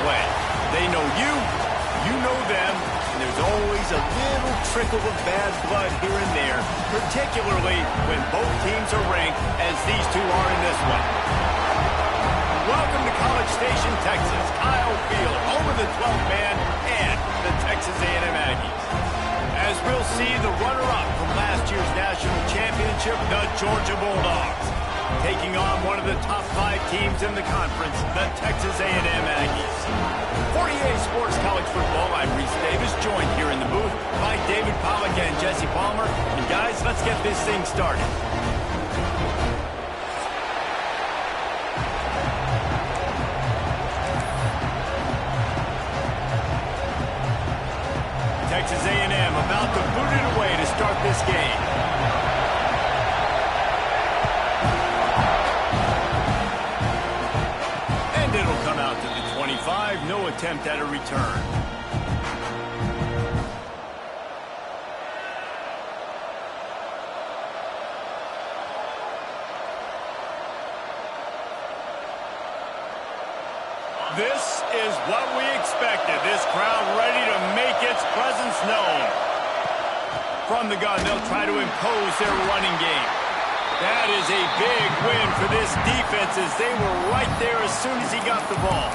play. They know you, you know them, and there's always a little trickle of bad blood here and there, particularly when both teams are ranked as these two are in this one. Welcome to College Station, Texas, Kyle Field, home of the 12th man and the Texas A&M Aggies. As we'll see, the runner-up from last year's national championship, the Georgia Bulldogs, taking on one of the top 5 teams in the conference, the Texas A&M Aggies. For EA Sports College Football, I'm Reese Davis, joined here in the booth by David Pollack and Jesse Palmer. And guys, let's get this thing started. Texas A&M about to boot it away to start this game. And it'll come out to the 25, no attempt at a return. This is what we expected. This crowd ready to make its presence known. From the gun, they'll try to impose their running game. That is a big win for this defense as they were right there as soon as he got the ball.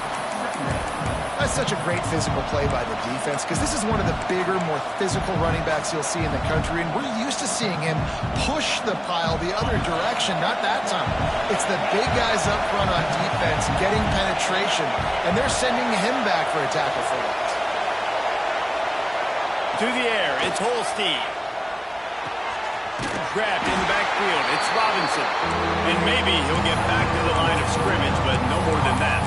That's such a great physical play by the defense because this is one of the bigger, more physical running backs you'll see in the country, and we're used to seeing him push the pile the other direction, not that time. It's the big guys up front on defense getting penetration, and they're sending him back for a tackle for loss. To the air, it's Holstein. Grabbed in the backfield, it's Robinson. And maybe he'll get back to the line of scrimmage, but no more than that.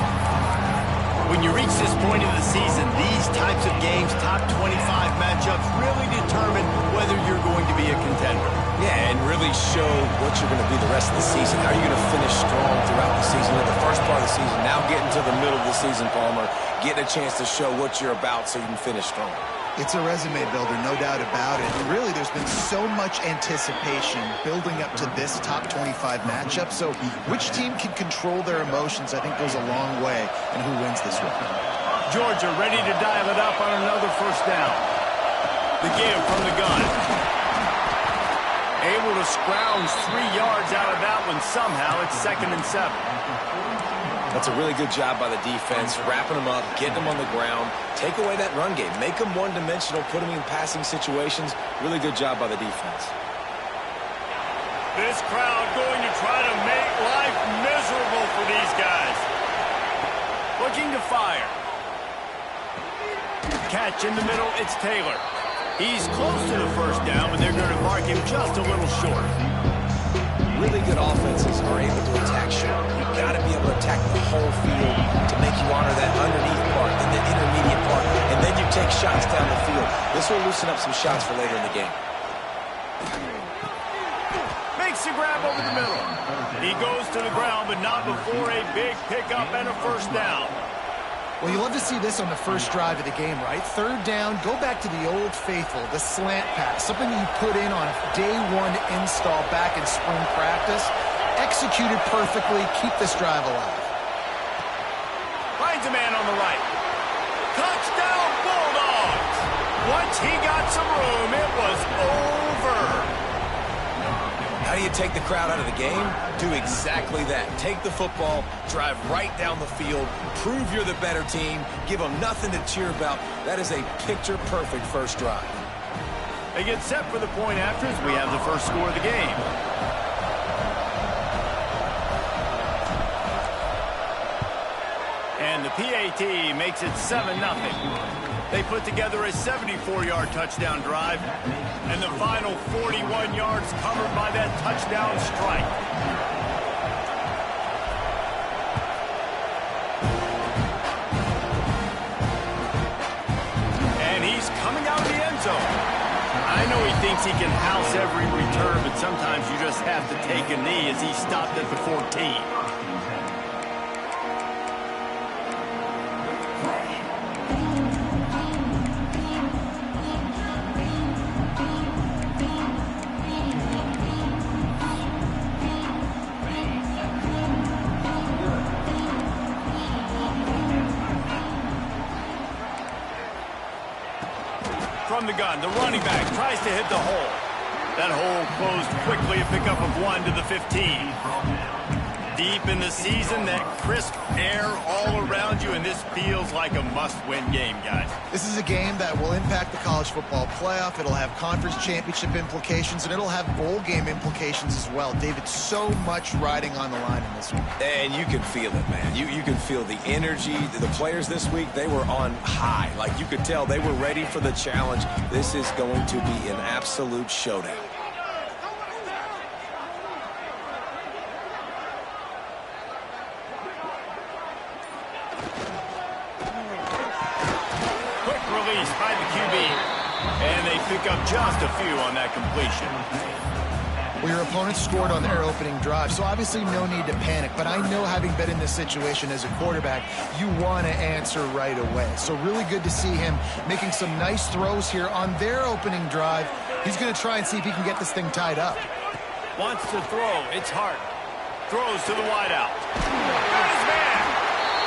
When you reach this point of the season, these types of games, top 25 matchups, really determine whether you're going to be a contender. Yeah, and really show what you're going to be the rest of the season. How are you going to finish strong throughout the season? In the first part of the season, now getting to the middle of the season, Palmer, getting a chance to show what you're about so you can finish strong. It's a resume builder, no doubt about it. And really, there's been so much anticipation building up to this top 25 matchup. So which team can control their emotions, I think, goes a long way in who wins this one. Georgia ready to dial it up on another first down. The give from the gun. Able to scrounge 3 yards out of that one somehow. It's 2nd and 7. That's a really good job by the defense, wrapping them up, getting them on the ground, take away that run game, make them one-dimensional, put them in passing situations. Really good job by the defense. This crowd going to try to make life miserable for these guys. Looking to fire. Catch in the middle, it's Taylor. He's close to the first down, but they're going to mark him just a little short. Really good offenses are able to attack short. You've got to be able to attack the whole field to make you honor that underneath part, then the intermediate part, and then you take shots down the field. This will loosen up some shots for later in the game. Makes the grab over the middle. He goes to the ground, but not before a big pickup and a first down. Well, you love to see this on the first drive of the game, right? 3rd down, go back to the old faithful, the slant pass, something you put in on day 1 install back in spring practice. Executed perfectly, keep this drive alive. Finds a man on the right. Touchdown, Bulldogs! Once he got some room, it was over. How do you take the crowd out of the game? Do exactly that. Take the football, drive right down the field, prove you're the better team, give them nothing to cheer about. That is a picture-perfect first drive. They get set for the point after as we have the first score of the game. And the PAT makes it 7-0. They put together a 74-yard touchdown drive, and the final 41 yards covered by that touchdown strike. And he's coming out of the end zone. I know he thinks he can house every return, but sometimes you just have to take a knee as he stopped at the 14. From the gun, the running back tries to hit the hole. That hole closed quickly, a pickup of 1 to the 15. Deep in the season, that crisp air all around you, and this feels like a must-win game, guys. This is a game that will impact the college football playoff. It'll have conference championship implications, and it'll have bowl game implications as well. David, so much riding on the line in this one. And you can feel it, man. You can feel the energy. The players this week, they were on high. Like, you could tell they were ready for the challenge. This is going to be an absolute showdown. By the QB, and they pick up just a few on that completion. Well, your opponent scored on their opening drive, so obviously no need to panic, but I know, having been in this situation as a quarterback, you want to answer right away. So really good to see him making some nice throws here on their opening drive. He's going to try and see if he can get this thing tied up. Wants to throw. It's Hart. Throws to the wideout. Got his man.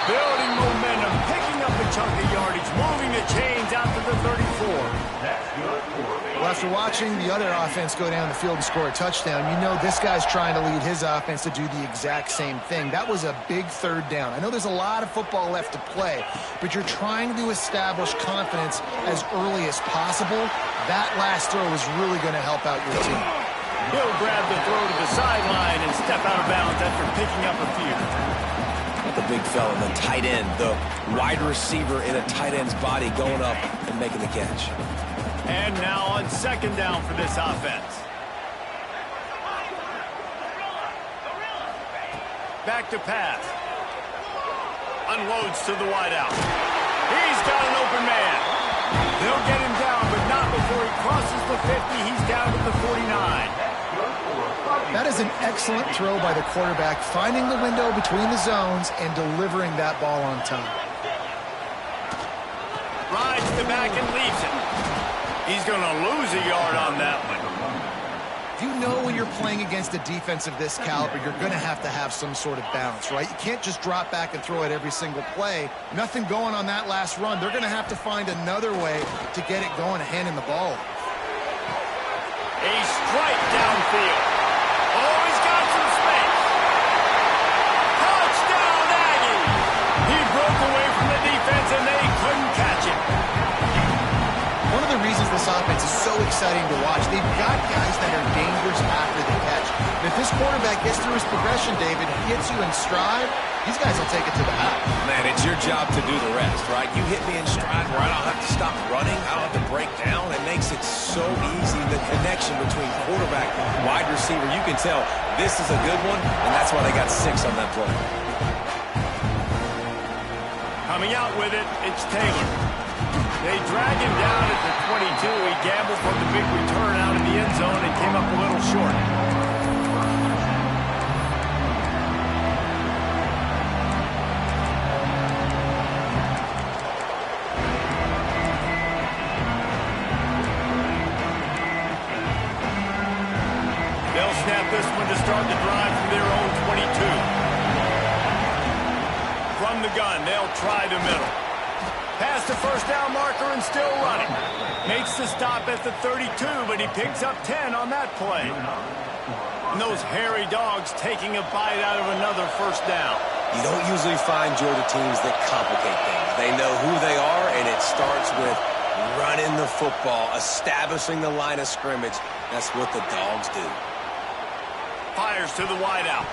Building momentum, picking up a chunk of yardage, moving the chains out to the 34. Well, after watching the other offense go down the field and score a touchdown, you know this guy's trying to lead his offense to do the exact same thing. That was a big third down. I know there's a lot of football left to play, but you're trying to establish confidence as early as possible. That last throw is really going to help out your team. He'll grab the throw to the sideline and step out of bounds after picking up a few. The big fella, the tight end, the wide receiver in a tight end's body going up and making the catch. And now on second down for this offense. Back to pass. Unloads to the wideout. He's got an open man. They'll get him down, but not before he crosses the 50. He's down to the 49. That is an excellent throw by the quarterback, finding the window between the zones and delivering that ball on time. Rides the back and leaves it. He's going to lose a yard on that one. You know when you're playing against a defense of this caliber, you're going to have some sort of balance, right? You can't just drop back and throw it every single play. Nothing going on that last run. They're going to have to find another way to get it going, handing the ball. A strike downfield. Oh, he's got some space. Touchdown, Aggie. He broke away from the defense, and they couldn't catch him. One of the reasons this offense is so exciting to watch, they've got guys that are dangerous after the catch. And if this quarterback gets through his progression, David, hits you in stride, these guys will take it to the house. Man, it's your job to do the rest, right? You hit me in stride where I don't have to stop running. I don't have to break down. It makes it so easy. The connection between quarterback and wide receiver, you can tell this is a good one, and that's why they got 6 on that play. Coming out with it, it's Taylor. They drag him down at the 22. He gambled for the big return out of the end zone and came up a little short. They'll snap this one to start the drive from their own 22. From the gun, they'll try the middle. Past the first down marker and still running. Makes the stop at the 32, but he picks up 10 on that play. And those hairy dogs taking a bite out of another first down. You don't usually find Georgia teams that complicate things. They know who they are, and it starts with running the football, establishing the line of scrimmage. That's what the dogs do. Fires to the wideout.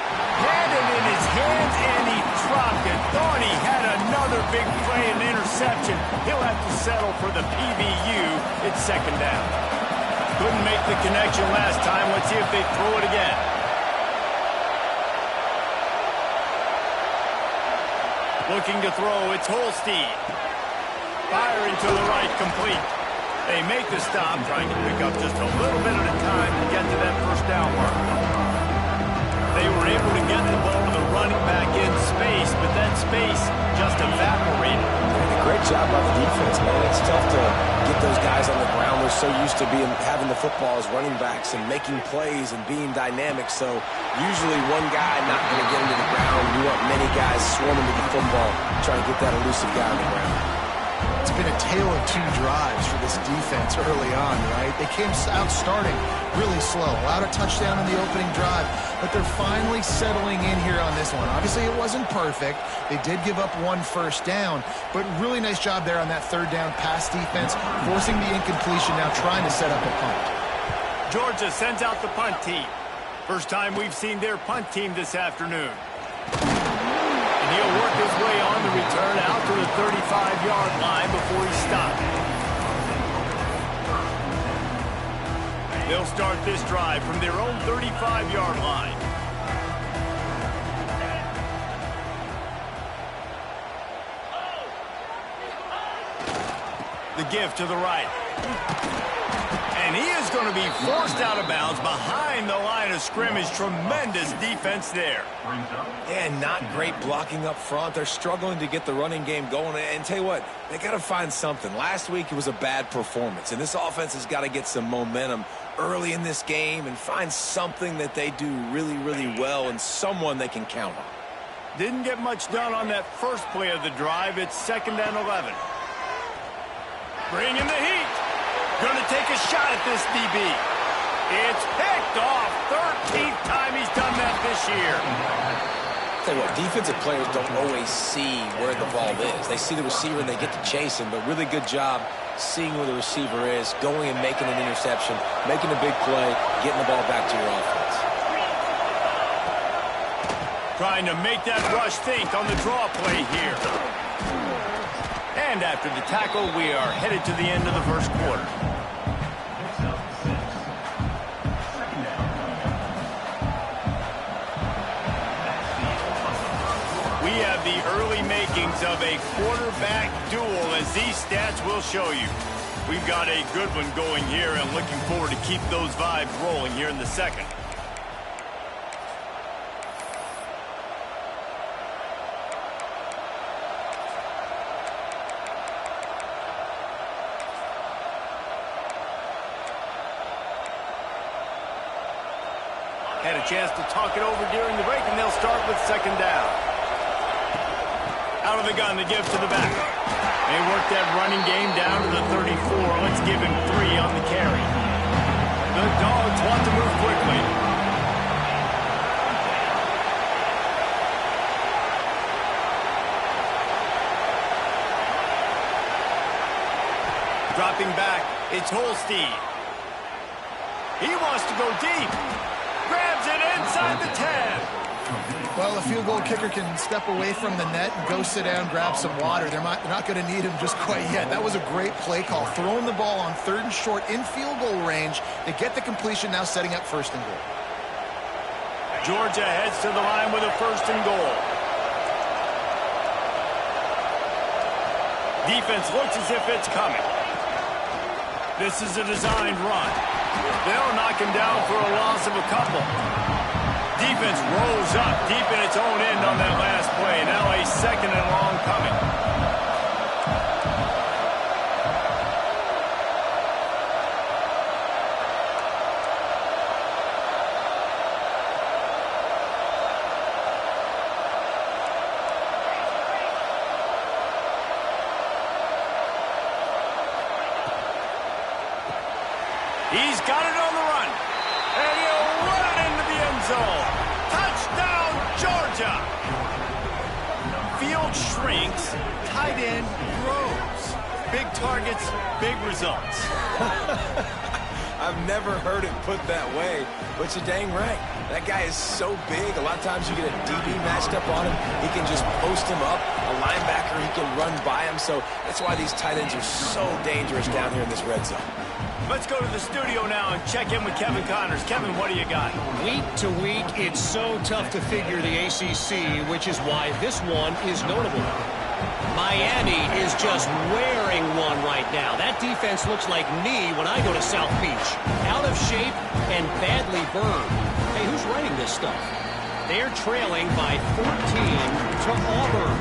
Had it in his hands, and he dropped it. Thought he had another big play and interception. He'll have to settle for the PBU. It's second down. Couldn't make the connection last time. Let's see if they throw it again. Looking to throw, it's Holstein. Firing to the right, complete. They make the stop, trying to pick up just a little bit at a time to get to that first down mark. They were able to get the ball to the running back in space, but that space just evaporated. Great job by the defense, man. It's tough to get those guys on the ground. They're so used to having the football as running backs and making plays and being dynamic. So usually one guy not going to get into the ground. You want many guys swarming to the football, trying to get that elusive guy on the ground. It's been a tale of two drives for this defense early on, right? They came out starting really slow, allowed a touchdown in the opening drive, but they're finally settling in here on this one. Obviously, it wasn't perfect. They did give up one first down, but really nice job there on that third down pass defense, forcing the incompletion, now trying to set up a punt. Georgia sends out the punt team. First time we've seen their punt team this afternoon. And he'll work his way on the return out to the 35-yard line before he stopped. They'll start this drive from their own 35-yard line. The give to the right. And he is going to be forced out of bounds behind the line of scrimmage. Tremendous defense there. And not great blocking up front. They're struggling to get the running game going. And tell you what, they got to find something. Last week it was a bad performance, and this offense has got to get some momentum early in this game and find something that they do really, really well and someone they can count on. Didn't get much done on that first play of the drive. It's 2nd and 11. Bring in the heat. Going to take a shot at this DB. It's picked off. 13th time he's done that this year. Tell you what, defensive players don't always see where the ball is. They see the receiver and they get to chase him, but really good job seeing where the receiver is, going and making an interception, making a big play, getting the ball back to your offense. Trying to make that rush think on the draw play here. And after the tackle, we are headed to the end of the first quarter. We have the early makings of a quarterback duel, as these stats will show you. We've got a good one going here, and looking forward to keep those vibes rolling here in the second. Had a chance to talk it over during the break, and they'll start with 2nd down. Out of the gun, the give to the back. They work that running game down to the 34. Let's give him 3 on the carry. The Dogs want to move quickly. Dropping back, it's Holstein. He wants to go deep. Grabs it inside the 10. Well, the field goal kicker can step away from the net and go sit down, grab some water. They're not going to need him just quite yet. That was a great play call. Throwing the ball on 3rd and short in field goal range. They get the completion, now setting up 1st and goal. Georgia heads to the line with a 1st and goal. Defense looks as if it's coming. This is a designed run. They'll knock him down for a loss of a couple. Defense rolls up deep in its own end on that last play. Now a 2nd and long coming. He's got it on the run. And he'll run it into the end zone. Touchdown, Georgia. Field shrinks, tight end grows. Big targets, big results. I've never heard it put that way, but you're dang right. That guy is so big. A lot of times you get a DB matched up on him. He can just post him up. A linebacker, he can run by him. So that's why these tight ends are so dangerous down here in this red zone. Let's go to the studio now and check in with Kevin Connors. Kevin, what do you got? Week to week, it's so tough to figure the ACC, which is why this one is notable. Miami is just wearing one right now. That defense looks like me when I go to South Beach. Out of shape and badly burned. Hey, who's writing this stuff? They're trailing by 14 to Auburn.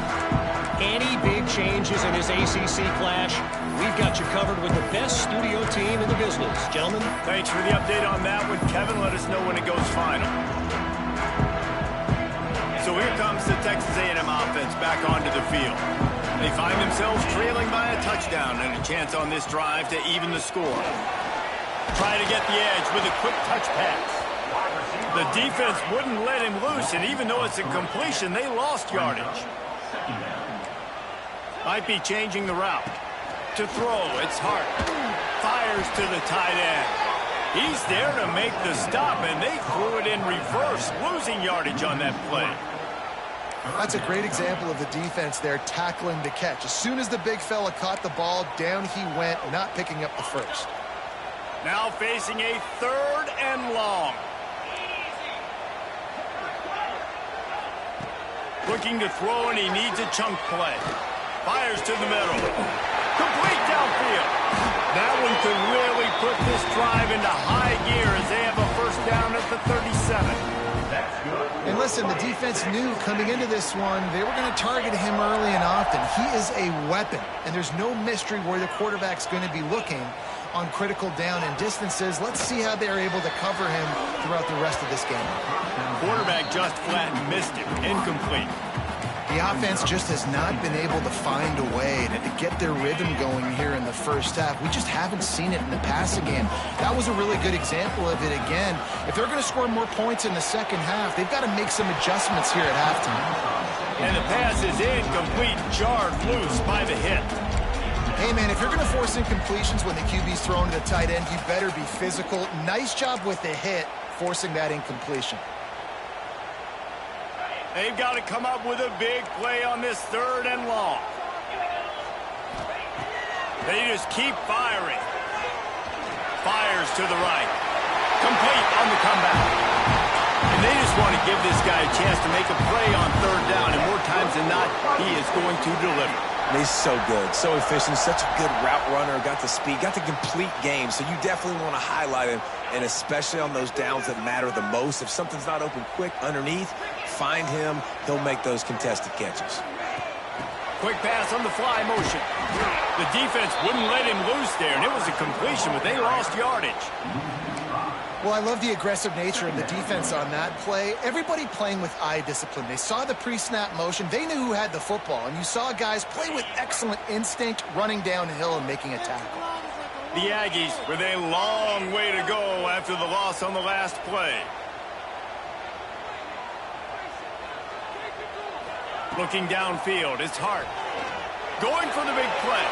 Any big changes in his ACC clash? We've got you covered with the best studio team in the business. Gentlemen. Thanks for the update on that one, Kevin. Let us know when it goes final. So here comes the Texas A&M offense back onto the field. They find themselves trailing by a touchdown and a chance on this drive to even the score. Try to get the edge with a quick touch pass. The defense wouldn't let him loose, and even though it's a completion, they lost yardage. Might be changing the route. To throw, it's Hart. Fires to the tight end. He's there to make the stop, and they threw it in reverse, losing yardage on that play. That's a great example of the defense there tackling the catch. As soon as the big fella caught the ball, down he went, not picking up the first. Now facing a 3rd and long. Looking to throw, and he needs a chunk play. Fires to the middle. Complete downfield. That one could really put this drive into high gear as they have a first down at the 37. And listen, the defense knew coming into this one, they were going to target him early and often. He is a weapon, and there's no mystery where the quarterback's going to be looking on critical down and distances. Let's see how they're able to cover him throughout the rest of this game. Quarterback just flat missed him. Incomplete. The offense just has not been able to find a way to get their rhythm going here in the first half. We just haven't seen it in the passing game. That was a really good example of it again. If they're going to score more points in the second half, they've got to make some adjustments here at halftime. And the pass is incomplete, jarred loose by the hit. Hey, man, if you're going to force incompletions when the QB's thrown to the tight end, you better be physical. Nice job with the hit, forcing that incompletion. They've got to come up with a big play on this 3rd and long. They just keep firing. Fires to the right. Complete on the comeback. And they just want to give this guy a chance to make a play on 3rd down, and more times than not, he is going to deliver. He's so good, so efficient, such a good route runner, got the speed, got the complete game, so you definitely want to highlight him, and especially on those downs that matter the most. If something's not open quick underneath, find him, he'll make those contested catches. Quick pass on the fly motion. The defense wouldn't let him loose there, and it was a completion, but they lost yardage. Well, I love the aggressive nature of the defense on that play. Everybody playing with eye discipline. They saw the pre-snap motion. They knew who had the football, and you saw guys play with excellent instinct, running downhill and making a tackle. The Aggies with a long way to go after the loss on the last play. Looking downfield, it's Hart. Going for the big play.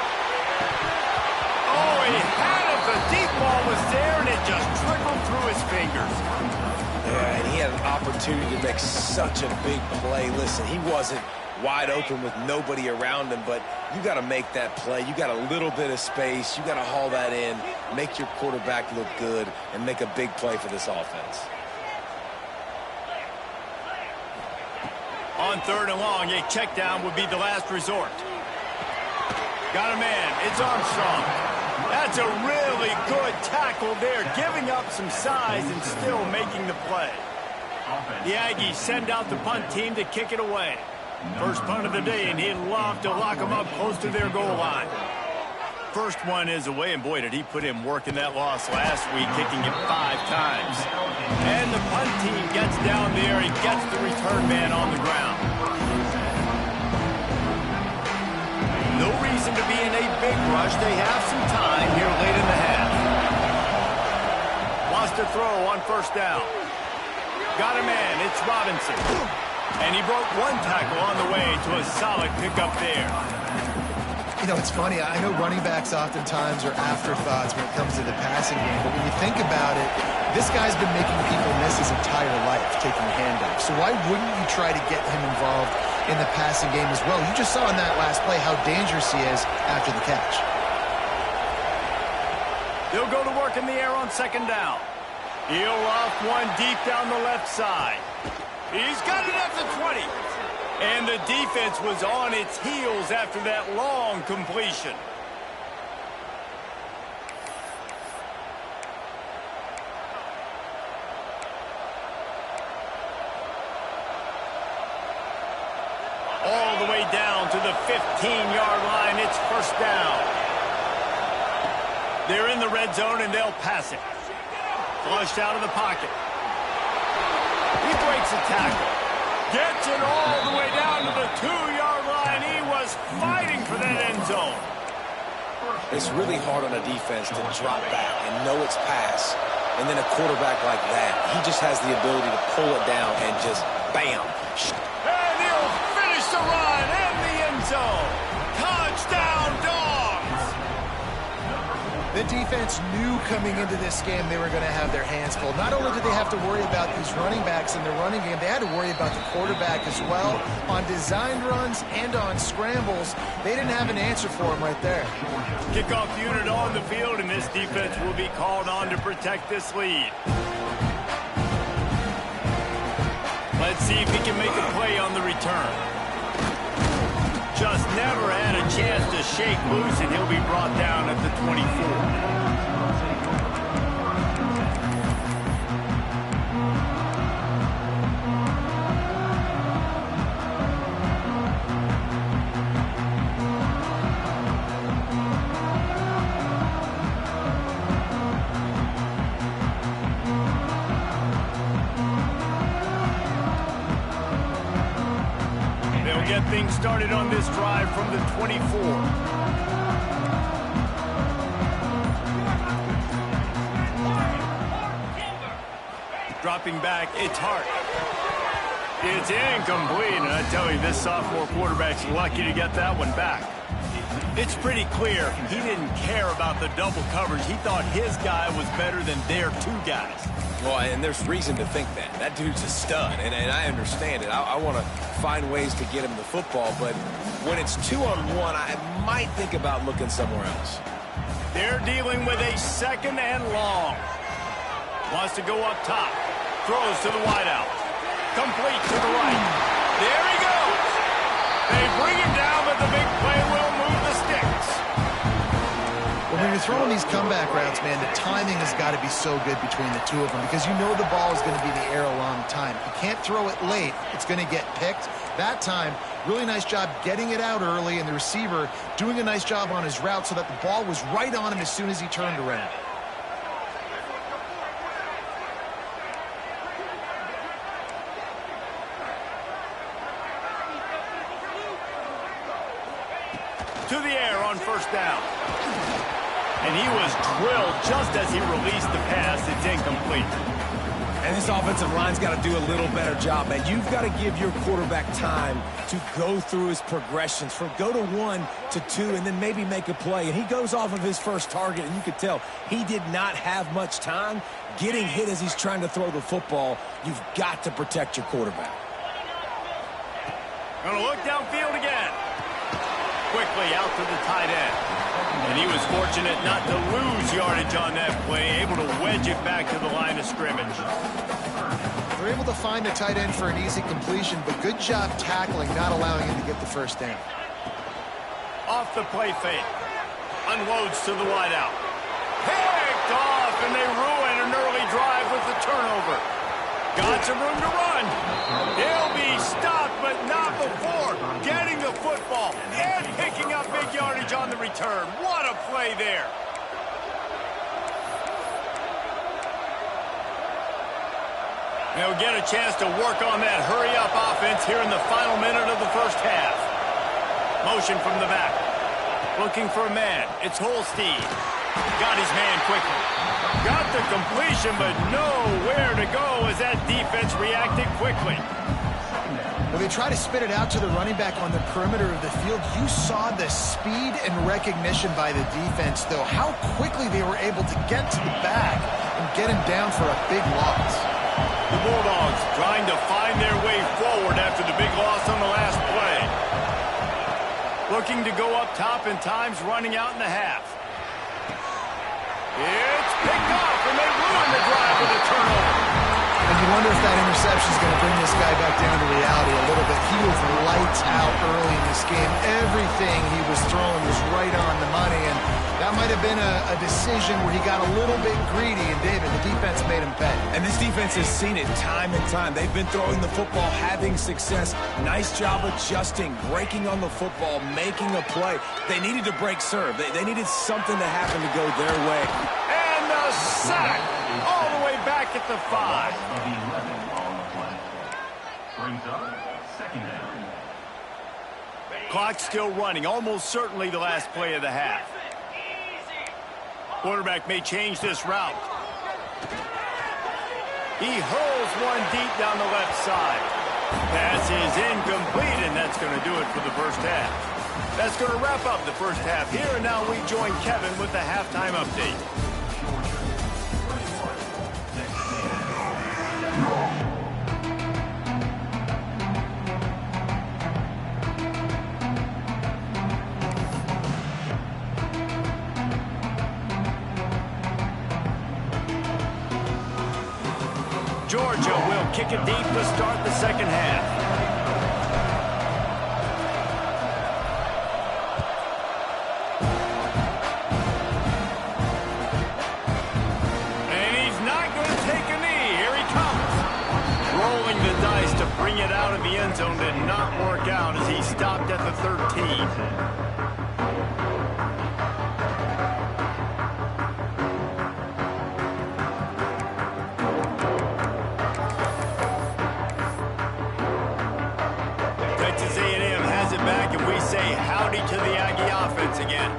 Oh, he had it. The deep ball was there, and it just trickled through his fingers. Yeah, and he had an opportunity to make such a big play. Listen, he wasn't wide open with nobody around him, but you got to make that play. You got a little bit of space. You got to haul that in, make your quarterback look good, and make a big play for this offense. On 3rd and long, a check down would be the last resort. Got a man. It's Armstrong. That's a really good tackle there, giving up some size and still making the play. The Aggies send out the punt team to kick it away. First punt of the day, and he'd love to lock them up close to their goal line. First one is away, and boy, did he put in work in that loss last week, kicking it 5 times. And the punt team gets down there and gets the return man on the ground. No reason to be in a big rush. They have some time here late in the half. Wants to throw on 1st down. Got a man. It's Robinson. And he broke 1 tackle on the way to a solid pickup there. You know, it's funny. I know running backs oftentimes are afterthoughts when it comes to the passing game, but when you think about it, this guy's been making people miss his entire life taking handoffs. So why wouldn't you try to get him involved in the passing game as well? You just saw in that last play how dangerous he is after the catch. They'll go to work in the air on 2nd down. He'll loft one deep down the left side. He's got it at the 20. And the defense was on its heels after that long completion. All the way down to the 15-yard line. It's 1st down. They're in the red zone, and they'll pass it. Flushed out of the pocket. He breaks a tackle. Gets it all the way down to the 2-yard line. line. He was fighting for that end zone. It's really hard on a defense to drop back and know it's pass. And then a quarterback like that, he just has the ability to pull it down and just bam. And he'll finish the run in the end zone. Touchdown, Dogs! The defense knew coming into this game they were going to have their hands full. Not only did they have to worry about these running backs in the running game, they had to worry about the quarterback as well. On designed runs and on scrambles, they didn't have an answer for him right there. Kickoff unit on the field, and this defense will be called on to protect this lead. Let's see if he can make a play on the return. Just never had a chance to shake loose, and he'll be brought down at the 24. Get things started on this drive from the 24. Dropping back, it's Hart. It's incomplete, and I tell you, this sophomore quarterback's lucky to get that one back. It's pretty clear he didn't care about the double coverage. He thought his guy was better than their two guys. Well, and there's reason to think that. That dude's a stud, and I understand it. I want to find ways to get him the football, but when it's 2-on-1, I might think about looking somewhere else. They're dealing with a second and long. Wants to go up top. Throws to the wideout. Complete to the right. There he goes. They bring him down, but the big play will move the sticks. When you're throwing these comeback routes, man, the timing has got to be so good between the two of them because you know the ball is going to be in the air a long time. You can't throw it late. It's going to get picked. That time, really nice job getting it out early, and the receiver doing a nice job on his route so that the ball was right on him as soon as he turned around. To the air on first down. And he was drilled just as he released the pass. It's incomplete. And this offensive line's got to do a little better job, man. You've got to give your quarterback time to go through his progressions from go to 1 to 2 and then maybe make a play. And he goes off of his first target, and you could tell he did not have much time getting hit as he's trying to throw the football. You've got to protect your quarterback. Gonna look downfield again. Quickly out to the tight end. And he was fortunate not to lose yardage on that play, able to wedge it back to the line of scrimmage. They're able to find the tight end for an easy completion, but good job tackling, not allowing him to get the first down. Off the play fake. Unloads to the wideout. Picked off, and they ruin an early drive with the turnover. Got some room to run. He'll be stopped, but not before getting the football and picking up big yardage on the return. What a play there. They'll get a chance to work on that hurry-up offense here in the final minute of the first half. Motion from the back. Looking for a man. It's Holstein. Got his man quickly. Got the completion, but nowhere to go as that defense reacted quickly. When they try to spit it out to the running back on the perimeter of the field, you saw the speed and recognition by the defense, though, how quickly they were able to get to the back and get him down for a big loss. The Bulldogs trying to find their way forward after the big loss on the last play. Looking to go up top, and time's running out in the half. It's picked off, and they ruin the drive with a turnover. And you wonder if that interception is going to bring this guy back down to reality a little bit. He was lights out early in this game. Everything he was throwing was right on the money, and that might have been a decision where he got a little bit greedy, and David, the defense made him pay. And this defense has seen it time and time. They've been throwing the football, having success. Nice job adjusting, breaking on the football, making a play. They needed to break serve. They needed something to happen to go their way. And the sack all the way back at the 5. Brings up second down. Clock still running, almost certainly the last play of the half. Quarterback may change this route. He hurls one deep down the left side. Pass is incomplete, and that's going to do it for the first half. That's going to wrap up the first half here, and now we join Kevin with the halftime update. Georgia will kick it deep to start the second half. And he's not going to take a knee. Here he comes. Rolling the dice to bring it out of the end zone did not work out as he stopped at the 13. Howdy to the Aggie offense again.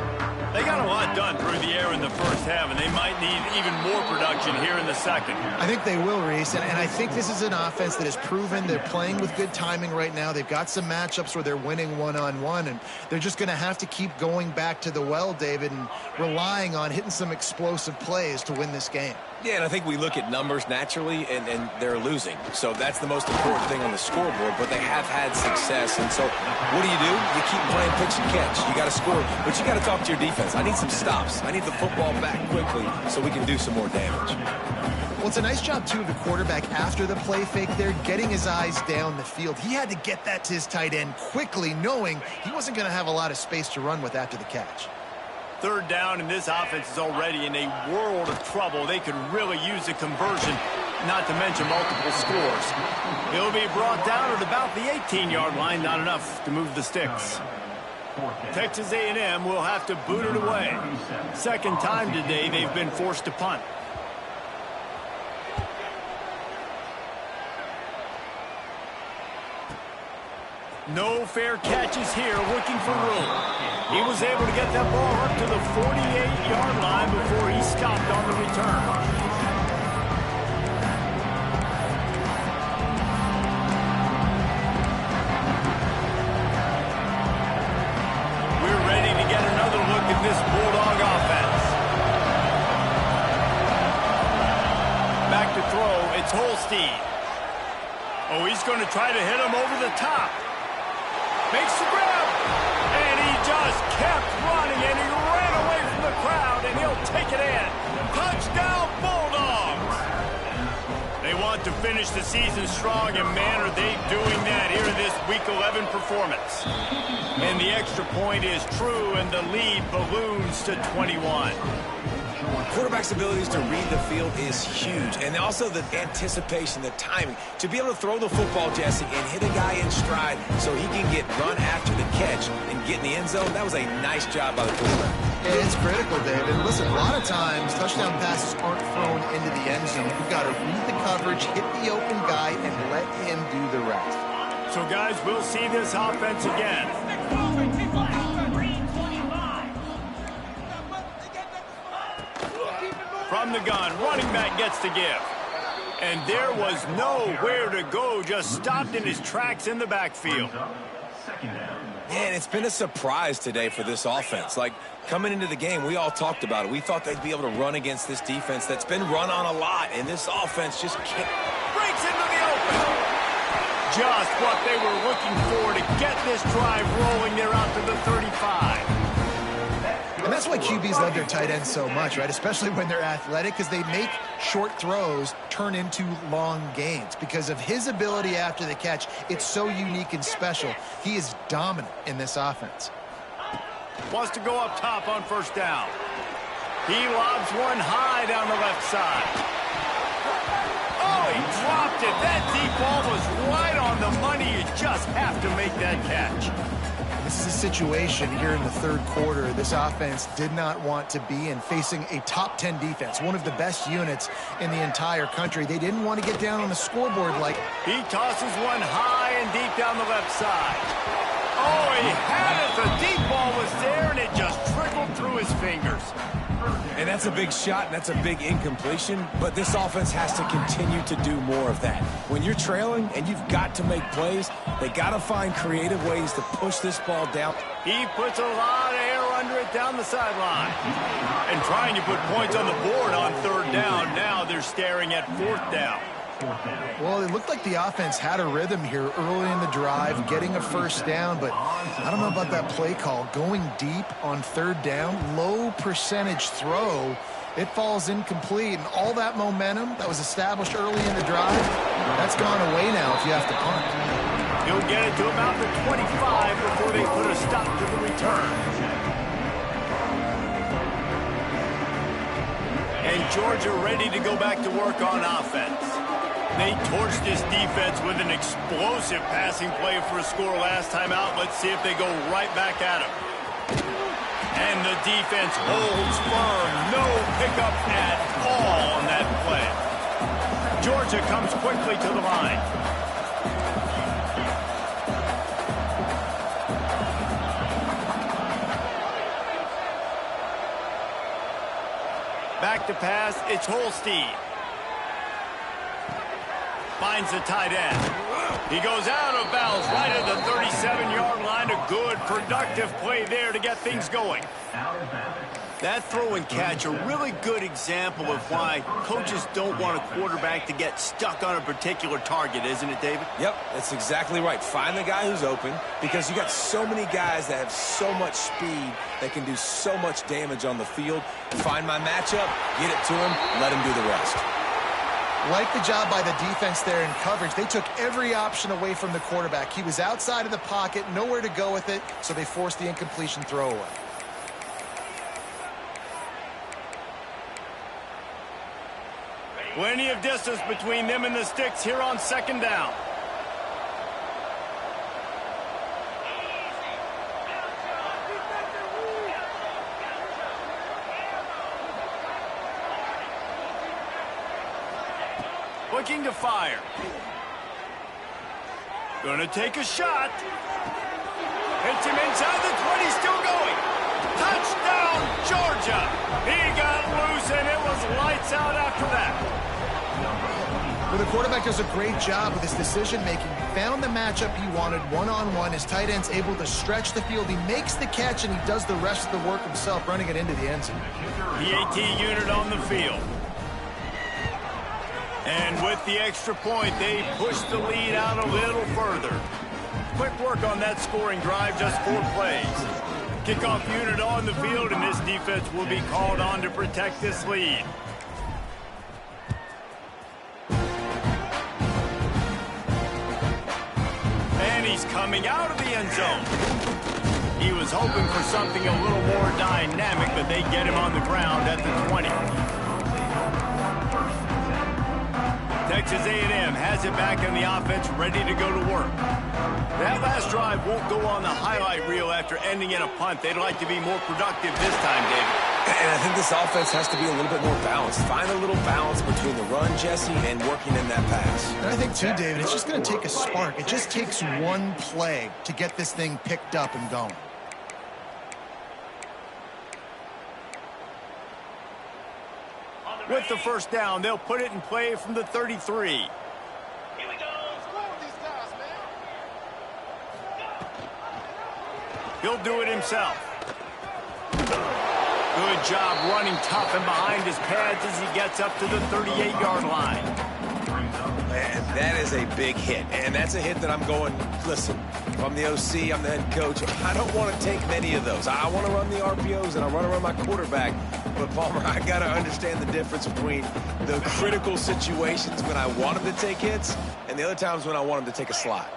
They got a lot done through the air in the first half, and they might need even more production here in the second. I think they will, Reese, and I think this is an offense that has proven they're playing with good timing right now. They've got some matchups where they're winning one-on-one, and they're just going to have to keep going back to the well, David, and relying on hitting some explosive plays to win this game. Yeah, and I think we look at numbers naturally, and they're losing. So that's the most important thing on the scoreboard, but they have had success. And so what do? You keep playing pitch and catch. You got to score, but you got to talk to your defense. I need some stops. I need the football back quickly so we can do some more damage. Well, it's a nice job, too, of the quarterback after the play fake there, getting his eyes down the field. He had to get that to his tight end quickly, knowing he wasn't going to have a lot of space to run with after the catch. Third down, and this offense is already in a world of trouble. They could really use a conversion, not to mention multiple scores. He'll be brought down at about the 18-yard line, not enough to move the sticks. Texas A&M will have to boot it away. Second time today they've been forced to punt. No fair catches here, looking for room. He was able to get that ball up to the 48-yard line before he stopped on the return. We're ready to get another look at this Bulldog offense. Back to throw, it's Holstein. Oh, he's going to try to hit him over the top. Makes the grab, and he just kept running, and he ran away from the crowd, and he'll take it in. Touchdown, Bulldogs! They want to finish the season strong, and man, are they doing that here in this Week 11 performance. And the extra point is true, and the lead balloons to 21. Quarterback's abilities to read the field is huge, and also the anticipation, the timing. To be able to throw the football, Jesse, and hit a guy in stride so he can get run after the catch and get in the end zone, that was a nice job by the quarterback. It's critical, David. Listen, a lot of times touchdown passes aren't thrown into the end zone. You've got to read the coverage, hit the open guy, and let him do the rest. So, guys, we'll see this offense again. From the gun, running back gets the give. And there was nowhere to go, just stopped in his tracks in the backfield. Man, it's been a surprise today for this offense. Like, coming into the game, we all talked about it. We thought they'd be able to run against this defense that's been run on a lot, and this offense just can't. Breaks into the open. Just what they were looking for to get this drive rolling. They're out to the 35. And that's why QBs love their tight ends so much, right? Especially when they're athletic, because they make short throws turn into long gains. Because of his ability after the catch, it's so unique and special. He is dominant in this offense. Wants to go up top on first down. He lobs one high down the left side. Oh, he dropped it. That deep ball was right on the money. You just have to make that catch. This is a situation here in the third quarter this offense did not want to be in, facing a top 10 defense, one of the best units in the entire country. They didn't want to get down on the scoreboard like... He tosses one high and deep down the left side. Oh, he had it. The deep ball was there, and it just trickled through his fingers. And that's a big shot, and that's a big incompletion, but this offense has to continue to do more of that. When you're trailing and you've got to make plays, they got to find creative ways to push this ball down. He puts a lot of air under it down the sideline. And trying to put points on the board on third down. Now they're staring at fourth down. Well, it looked like the offense had a rhythm here early in the drive, getting a first down, but I don't know about that play call. Going deep on third down, low percentage throw, it falls incomplete, and all that momentum that was established early in the drive, that's gone away now if you have to punt. He'll get it to about the 25 before they put a stop to the return. And Georgia ready to go back to work on offense. They torched this defense with an explosive passing play for a score last time out. Let's see if they go right back at him. And the defense holds firm. No pickup at all on that play. Georgia comes quickly to the line. Back to pass, it's Holstein. Finds the tight end. He goes out of bounds right at the 37-yard line. A good, productive play there to get things going. That throw and catch, a really good example of why coaches don't want a quarterback to get stuck on a particular target, isn't it, David? Yep, that's exactly right. Find the guy who's open, because you got so many guys that have so much speed that can do so much damage on the field. Find my matchup, get it to him, let him do the rest. Like the job by the defense there in coverage. They took every option away from the quarterback. He was outside of the pocket, nowhere to go with it, so they forced the incompletion throw away. Plenty of distance between them and the sticks here on second down. Looking to fire. Gonna take a shot. Hits him inside the 20, still going. Touchdown, Georgia. He got loose, and it was lights out after that. Well, the quarterback does a great job with his decision-making. Found the matchup he wanted one-on-one. His tight end's able to stretch the field. He makes the catch, and he does the rest of the work himself, running it into the end zone. The AT unit on the field. And with the extra point, they push the lead out a little further. Quick work on that scoring drive, just 4 plays. Kickoff unit on the field, and this defense will be called on to protect this lead. And he's coming out of the end zone. He was hoping for something a little more dynamic, but they get him on the ground at the 20. Texas A&M has it back in the offense, ready to go to work. That last drive won't go on the highlight reel after ending in a punt. They'd like to be more productive this time, David. And I think this offense has to be a little bit more balanced. Find a little balance between the run, Jesse, and working in that pass. And I think, too, David, it's just going to take a spark. It just takes one play to get this thing picked up and going. With the first down, they'll put it in play from the 33. Here we go. Score with these guys, man. He'll do it himself. Good job running tough and behind his pads as he gets up to the 38-yard line. Man, that is a big hit. And that's a hit that I'm going, listen, if I'm the OC, I'm the head coach, I don't want to take many of those. I want to run the RPOs and I want to run my quarterback. But, Palmer, I got to understand the difference between the critical situations when I want him to take hits and the other times when I want him to take a slot.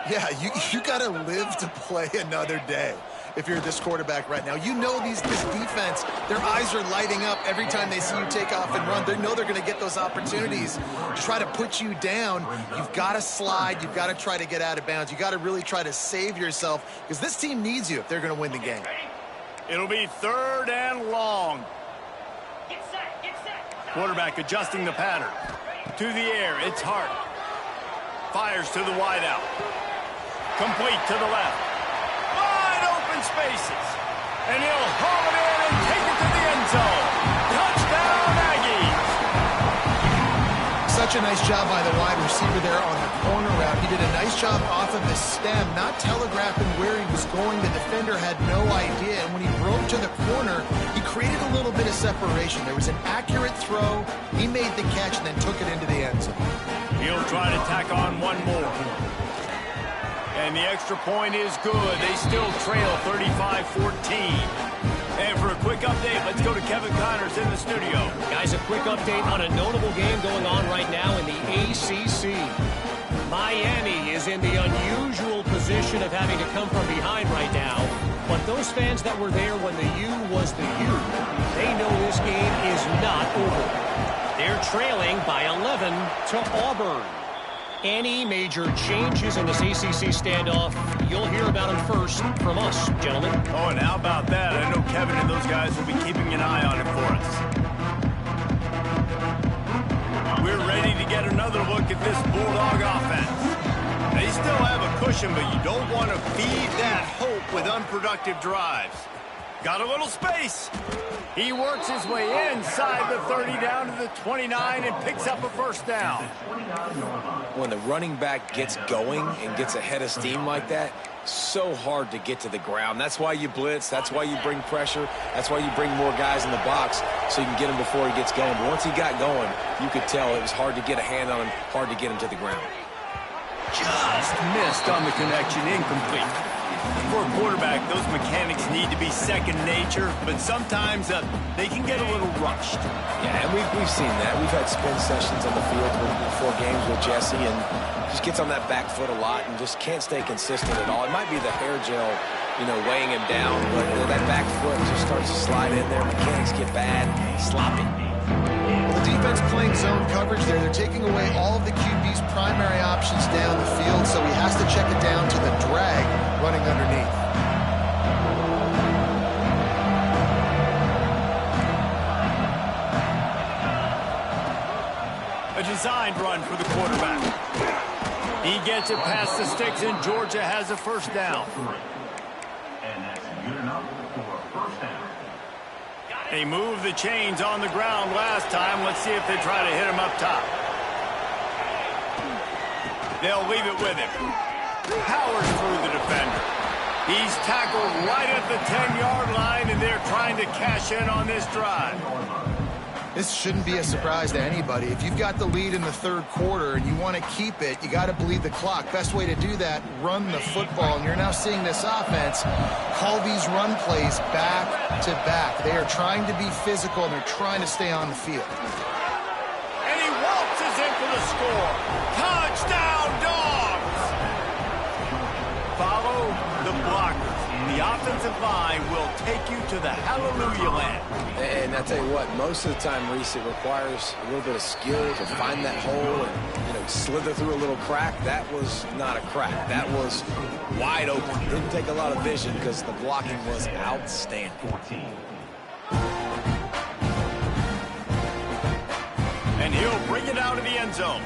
Yeah, you got to live to play another day if you're this quarterback right now. You know this defense, their eyes are lighting up every time they see you take off and run. They know they're going to get those opportunities to try to put you down. You've got to slide. You've got to try to get out of bounds. You've got to really try to save yourself because this team needs you if they're going to win the game. It'll be 3rd and long. Quarterback adjusting the pattern. To the air, it's Hart. Fires to the wideout. Complete to the left. spaces. And he'll haul it in and take it to the end zone. Touchdown, Aggies! Such a nice job by the wide receiver there on the corner route. He did a nice job off of the stem, not telegraphing where he was going. The defender had no idea. And when he broke to the corner, he created a little bit of separation. There was an accurate throw. He made the catch and then took it into the end zone. He'll try to tack on one more. And the extra point is good. They still trail 35-14. And for a quick update, let's go to Kevin Connors in the studio. Guys, a quick update on a notable game going on right now in the ACC. Miami is in the unusual position of having to come from behind right now. But those fans that were there when the U was the U, they know this game is not over. They're trailing by 11 to Auburn. Any major changes in this ACC standoff, you'll hear about them first from us, gentlemen. Oh, and how about that? I know Kevin and those guys will be keeping an eye on it for us. We're ready to get another look at this Bulldog offense. They still have a cushion, but you don't want to feed that hope with unproductive drives. Got a little space. He works his way inside the 30 down to the 29 and picks up a first down. When the running back gets going and gets a head of steam like that, so hard to get to the ground. That's why you blitz. That's why you bring pressure. That's why you bring more guys in the box so you can get him before he gets going. But once he got going, you could tell it was hard to get a hand on him, hard to get him to the ground. Just missed on the connection, incomplete. For a quarterback, those mechanics need to be second nature, but sometimes they can get a little rushed. Yeah, and we've seen that. We've had spin sessions on the field before games with Jesse, and just gets on that back foot a lot and just can't stay consistent at all. It might be the hair gel, weighing him down, but that back foot just starts to slide in there. Mechanics get bad, sloppy. Well, the defense playing zone coverage there. They're taking away all of the QB's primary options down the field, so he has to check it down to the drag running underneath. A designed run for the quarterback. He gets it past the sticks, and Georgia has a first down. And that's good enough for a first down. They moved the chains on the ground last time. Let's see if they try to hit him up top. They'll leave it with him. Powers through the defender. He's tackled right at the 10-yard line, and they're trying to cash in on this drive. This shouldn't be a surprise to anybody. If you've got the lead in the third quarter and you want to keep it, you got to bleed the clock. Best way to do that, run the football. And you're now seeing this offense call these run plays back to back. They are trying to be physical, and they're trying to stay on the field. And he waltzes in for the score. Touchdown, Dogs! Follow the blockers. The offensive line will take you to the hallelujah land. And I tell you what, most of the time, Reese, it requires a little bit of skill to find that hole and, slither through a little crack. That was not a crack. That was wide open. Didn't take a lot of vision because the blocking was outstanding. And he'll bring it out of the end zone.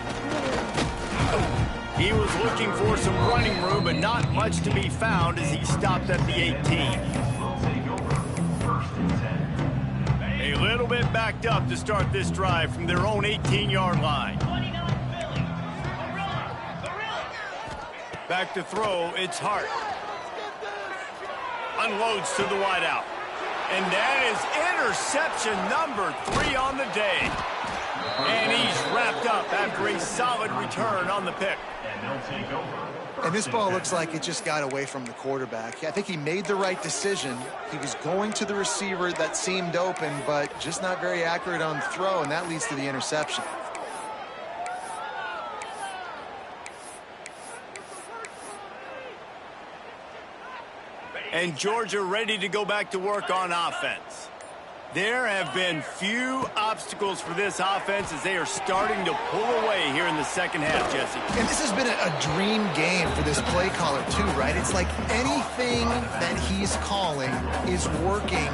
He was looking for some running room, but not much to be found as he stopped at the 18. A little bit backed up to start this drive from their own 18-yard line. Back to throw, it's Hart. Unloads to the wideout. And that is interception number 3 on the day. And he's wrapped up after a solid return on the pick. And this ball looks like it just got away from the quarterback. I think he made the right decision. He was going to the receiver that seemed open, but just not very accurate on the throw, and that leads to the interception. And Georgia ready to go back to work on offense. There have been few obstacles for this offense as they are starting to pull away here in the second half, Jesse. And this has been a dream game for this play caller, too, right? It's like anything that he's calling is working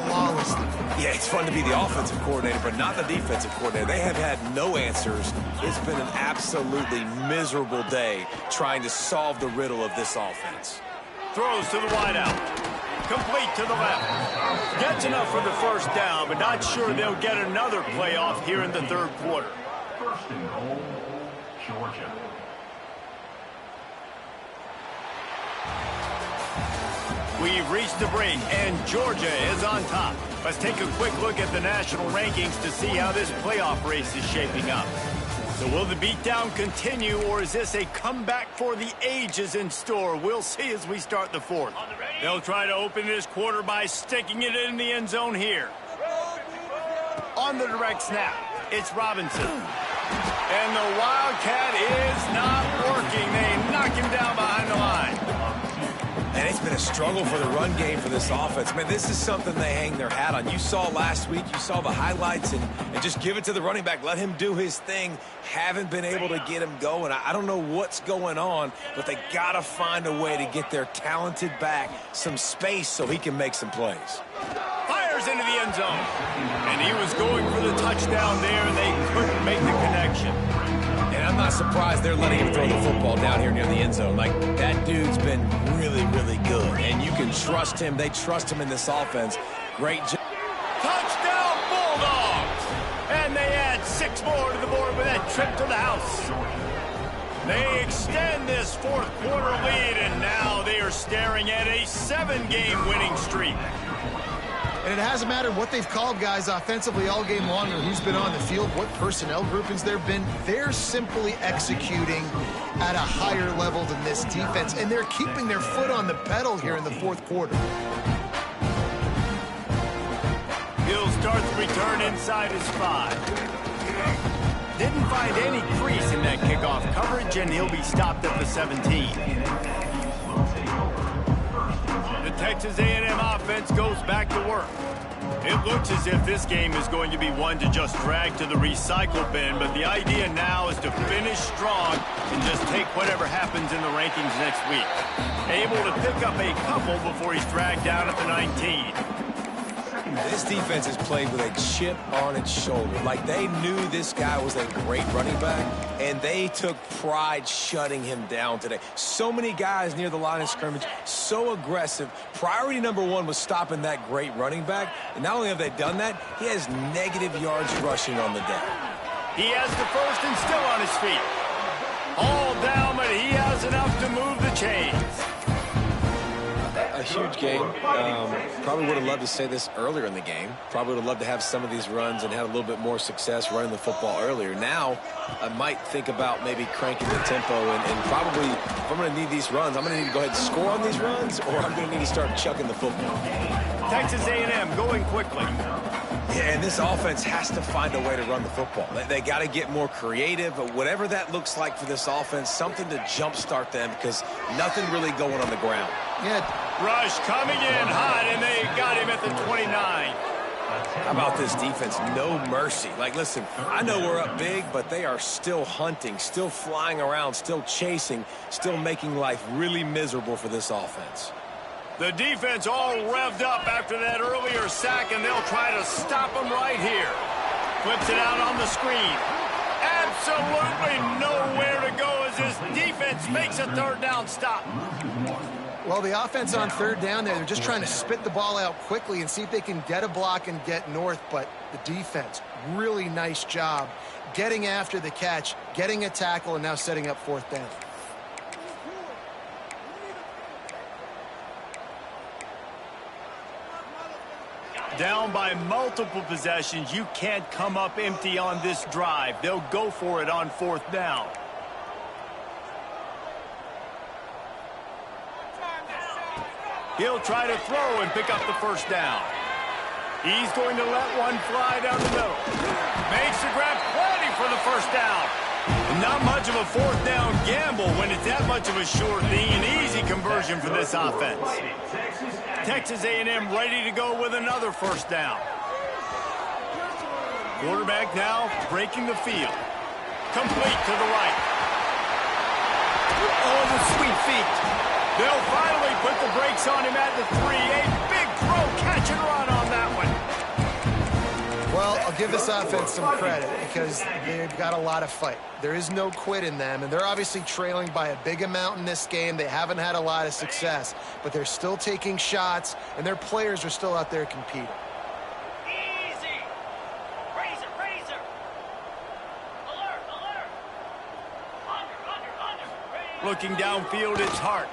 flawlessly. Yeah, it's fun to be the offensive coordinator, but not the defensive coordinator. They have had no answers. It's been an absolutely miserable day trying to solve the riddle of this offense. Throws to the wideout. Complete to the left. Gets enough for the first down, but not sure they'll get another playoff here in the third quarter. First and goal, Georgia. We've reached the break, and Georgia is on top. Let's take a quick look at the national rankings to see how this playoff race is shaping up. So will the beatdown continue, or is this a comeback for the ages in store? We'll see as we start the fourth. They'll try to open this quarter by sticking it in the end zone here. On the direct snap, it's Robinson. And the Wildcat is not working. They knock him down behind the line. And it's been a struggle for the run game for this offense. Man, this is something they hang their hat on. You saw last week, you saw the highlights, and just give it to the running back. Let him do his thing. Haven't been able to get him going. I don't know what's going on, but they got to find a way to get their talented back some space so he can make some plays. Fires into the end zone. And he was going for the touchdown there, and they couldn't make the connection. And I'm not surprised they're letting him throw the football down here near the end zone. Like, that dude's been really, really good. And you can trust him. They trust him in this offense. Great job. Touchdown, Bulldogs! And they add 6 more to the board with that trip to the house. They extend this fourth quarter lead, and now they are staring at a 7-game winning streak. And it hasn't mattered what they've called guys offensively all game long or who's been on the field, what personnel groupings there have been. They're simply executing at a higher level than this defense, and they're keeping their foot on the pedal here in the fourth quarter. He'll start the return inside his 5. Didn't find any crease in that kickoff coverage, and he'll be stopped at the 17. The Texas A&M offense goes back to work. It looks as if this game is going to be one to just drag to the recycle bin, but the idea now is to finish strong and just take whatever happens in the rankings next week. Able to pick up a couple before he's dragged down at the 19. This defense is played with a chip on its shoulder. Like, they knew this guy was a great running back, and they took pride shutting him down today. So many guys near the line of scrimmage, so aggressive. Priority number 1 was stopping that great running back. And not only have they done that, he has negative yards rushing on the day. He has the first and still on his feet. All down, but he has enough to move the chains. A huge game. Probably would have loved to say this earlier in the game. Probably would have loved to have some of these runs and had a little bit more success running the football earlier. Now, I might think about maybe cranking the tempo and probably, if I'm going to need these runs, I'm going to need to go ahead and score on these runs, or I'm going to need to start chucking the football. Texas A&M going quickly. Yeah, and this offense has to find a way to run the football. They got to get more creative, but whatever that looks like for this offense, something to jumpstart them, because nothing really going on the ground. Yeah. Rush coming in hot, and they got him at the 29. How about this defense? No mercy. Like, listen, I know we're up big, but they are still hunting, still flying around, still chasing, still making life really miserable for this offense. The defense all revved up after that earlier sack, and they'll try to stop him right here. Flips it out on the screen. Absolutely nowhere to go as this defense makes a third down stop. Well, the offense on third down there, they're just trying to spit the ball out quickly and see if they can get a block and get north, but the defense, really nice job getting after the catch, getting a tackle, and now setting up fourth down. Down by multiple possessions, you can't come up empty on this drive. They'll go for it on fourth down. He'll try to throw and pick up the first down. He's going to let one fly down the middle. Makes the grab, plenty for the first down. Not much of a fourth down gamble when it's that much of a sure thing. An easy conversion for this offense. Texas A&M ready to go with another first down. Quarterback now breaking the field. Complete to the right. Oh, the sweet feet. They'll finally put the brakes on him at the 3. A big throw, catch and run on that one. Well, I'll give this offense some credit because they've got a lot of fight. There is no quit in them, and they're obviously trailing by a big amount in this game. They haven't had a lot of success, but they're still taking shots, and their players are still out there competing. Easy. Razor, razor. Alert, alert. Under. Looking downfield, it's Hart.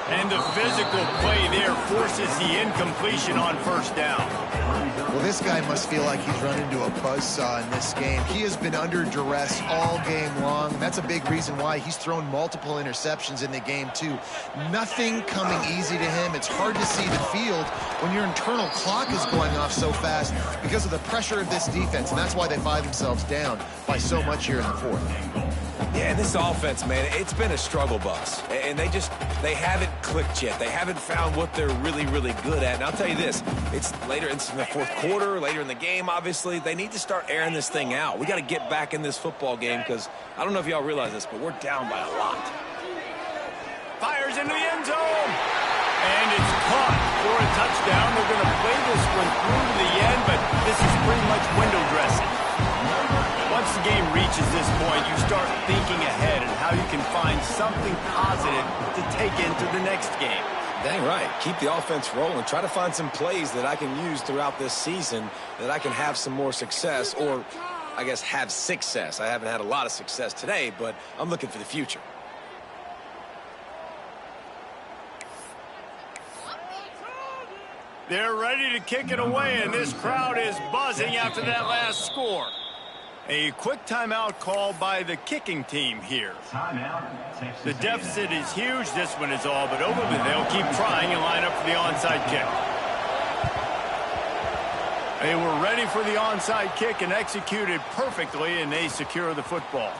And the physical play there forces the incompletion on first down. Well, this guy must feel like he's run into a buzzsaw in this game. He has been under duress all game long. That's a big reason why he's thrown multiple interceptions in the game, too. Nothing coming easy to him. It's hard to see the field when your internal clock is going off so fast because of the pressure of this defense, and that's why they find themselves down by so much here in the fourth. Yeah, and this offense, man, it's been a struggle bus. And they haven't clicked yet. They haven't found what they're really, really good at. And I'll tell you this, it's later in the fourth quarter, later in the game, obviously. They need to start airing this thing out. We got to get back in this football game because I don't know if y'all realize this, but we're down by a lot. Fires into the end zone. And it's caught for a touchdown. They're going to play this one through to the end, but this is pretty much window dressing. Once the game reaches this point, you start thinking ahead and how you can find something positive to take into the next game. Dang right. Keep the offense rolling. Try to find some plays that I can use throughout this season that I can have some more success, or I guess have success. I haven't had a lot of success today, but I'm looking for the future. They're ready to kick it away, and this crowd is buzzing after that last score. A quick timeout called by the kicking team here. The deficit is huge. This one is all but over, but they'll keep trying and line up for the onside kick. They were ready for the onside kick and executed perfectly, and they secure the football.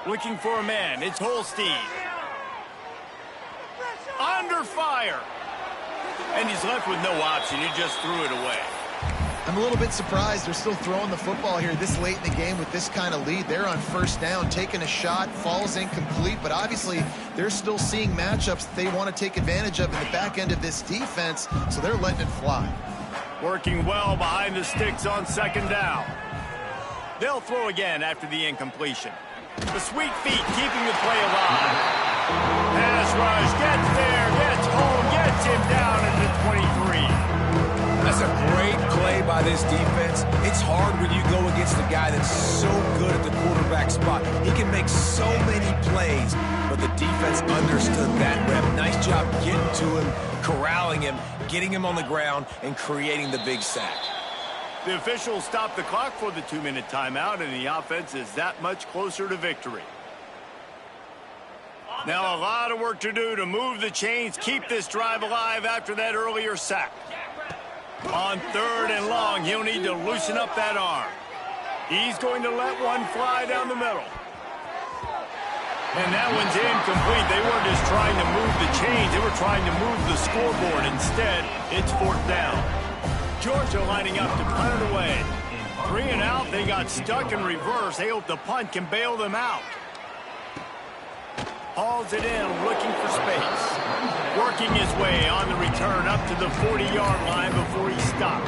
Looking for a man. It's Holstein. Under fire. And he's left with no option. He just threw it away. I'm a little bit surprised they're still throwing the football here this late in the game with this kind of lead. They're on first down, taking a shot, falls incomplete, but obviously they're still seeing matchups that they want to take advantage of in the back end of this defense, so they're letting it fly. Working well behind the sticks on second down. They'll throw again after the incompletion. The sweet feet keeping the play alive. Pass rush, gets there, gets home, gets him down at the 23. That's a great play by this defense. It's hard when you go against a guy that's so good at the quarterback spot. He can make so many plays, but the defense understood that rep. Nice job getting to him, corralling him, getting him on the ground, and creating the big sack. The officials stop the clock for the 2-minute timeout, and the offense is that much closer to victory. Now a lot of work to do to move the chains, keep this drive alive after that earlier sack. On third and long, he'll need to loosen up that arm. He's going to let one fly down the middle. And that one's incomplete. They weren't just trying to move the chains, they were trying to move the scoreboard. Instead, it's fourth down. Georgia lining up to punt it away. 3 and out, they got stuck in reverse. They hope the punt can bail them out. Hauls it in, looking for space. Working his way on the return up to the 40-yard line before he stopped.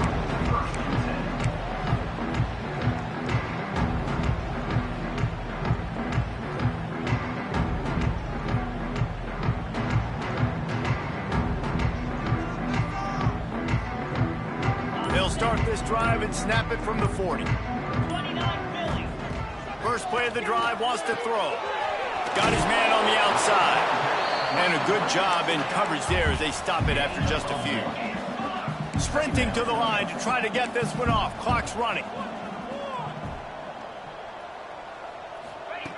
They'll start this drive and snap it from the 40. 29 Philly. First play of the drive, wants to throw. Got his man on the outside. And a good job in coverage there as they stop it after just a few. Sprinting to the line to try to get this one off. Clock's running.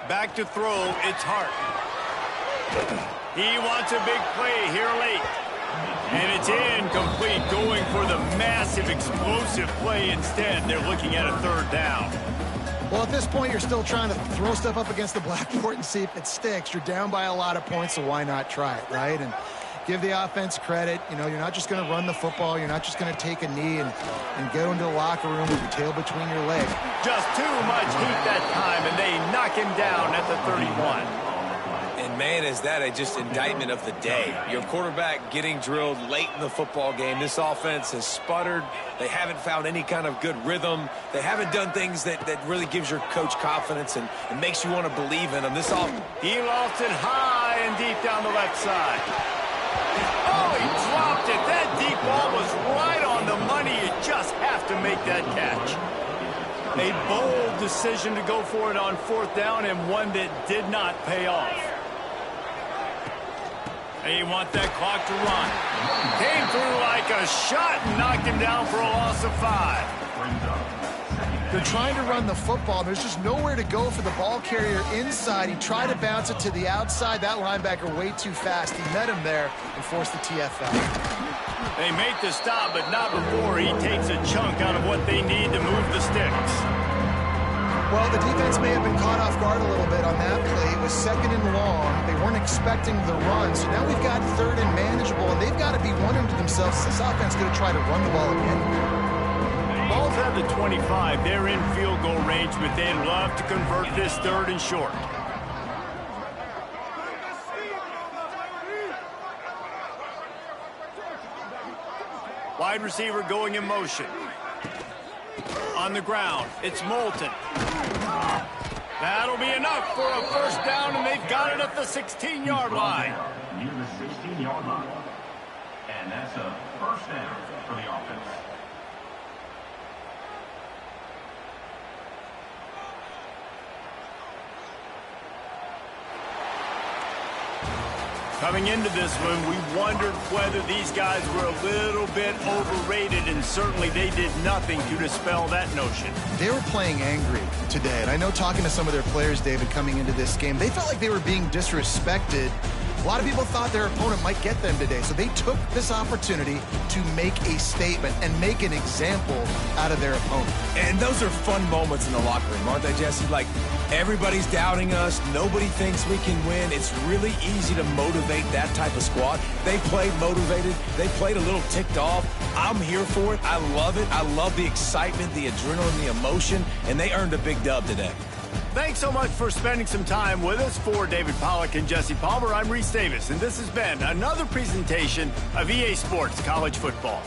Back to throw, it's Hart. He wants a big play here late. And it's incomplete, going for the massive explosive play instead. They're looking at a third down. Well, at this point, you're still trying to throw stuff up against the blackboard and see if it sticks. You're down by a lot of points, so why not try it, right? And give the offense credit. You know, you're not just going to run the football. You're not just going to take a knee and go into the locker room with your tail between your legs. Just too much heat that time, and they knock him down at the 31. And, man, is that a just indictment of the day. Your quarterback getting drilled late in the football game. This offense has sputtered. They haven't found any kind of good rhythm. They haven't done things that really gives your coach confidence and makes you want to believe in them. This offense. He lost it high and deep down the left side. Oh, he dropped it. That deep ball was right on the money. You just have to make that catch. A bold decision to go for it on 4th down, and one that did not pay off. They want that clock to run. Came through like a shot and knocked him down for a loss of 5. They're trying to run the football. There's just nowhere to go for the ball carrier inside. He tried to bounce it to the outside. That linebacker way too fast. He met him there and forced the TFL. They make the stop, but not before he takes a chunk out of what they need to move the sticks. Well, the defense may have been caught off guard a little bit on that play. It was 2nd and long. They weren't expecting the run, so now we've got 3rd and manageable, and they've got to be wondering to themselves, is this offense going to try to run the ball again? Ball's at the 25. They're in field goal range, but they'd love to convert this 3rd and short. Wide receiver going in motion. On the ground, it's Moulton. That'll be enough for a 1st down, and they've got it at the 16-yard line. Near the 16-yard line. And that's a 1st down for the offense. Coming into this one, we wondered whether these guys were a little bit overrated, and certainly they did nothing to dispel that notion. They were playing angry today, and I know talking to some of their players, David, coming into this game, they felt like they were being disrespected. A lot of people thought their opponent might get them today, so they took this opportunity to make a statement and make an example out of their opponent. And those are fun moments in the locker room, aren't they, Jesse? Like, everybody's doubting us. Nobody thinks we can win. It's really easy to motivate that type of squad. They played motivated. They played a little ticked off. I'm here for it. I love it. I love the excitement, the adrenaline, the emotion, and they earned a big dub today. Thanks so much for spending some time with us. For David Pollack and Jesse Palmer, I'm Reese Davis, and this has been another presentation of EA Sports College Football.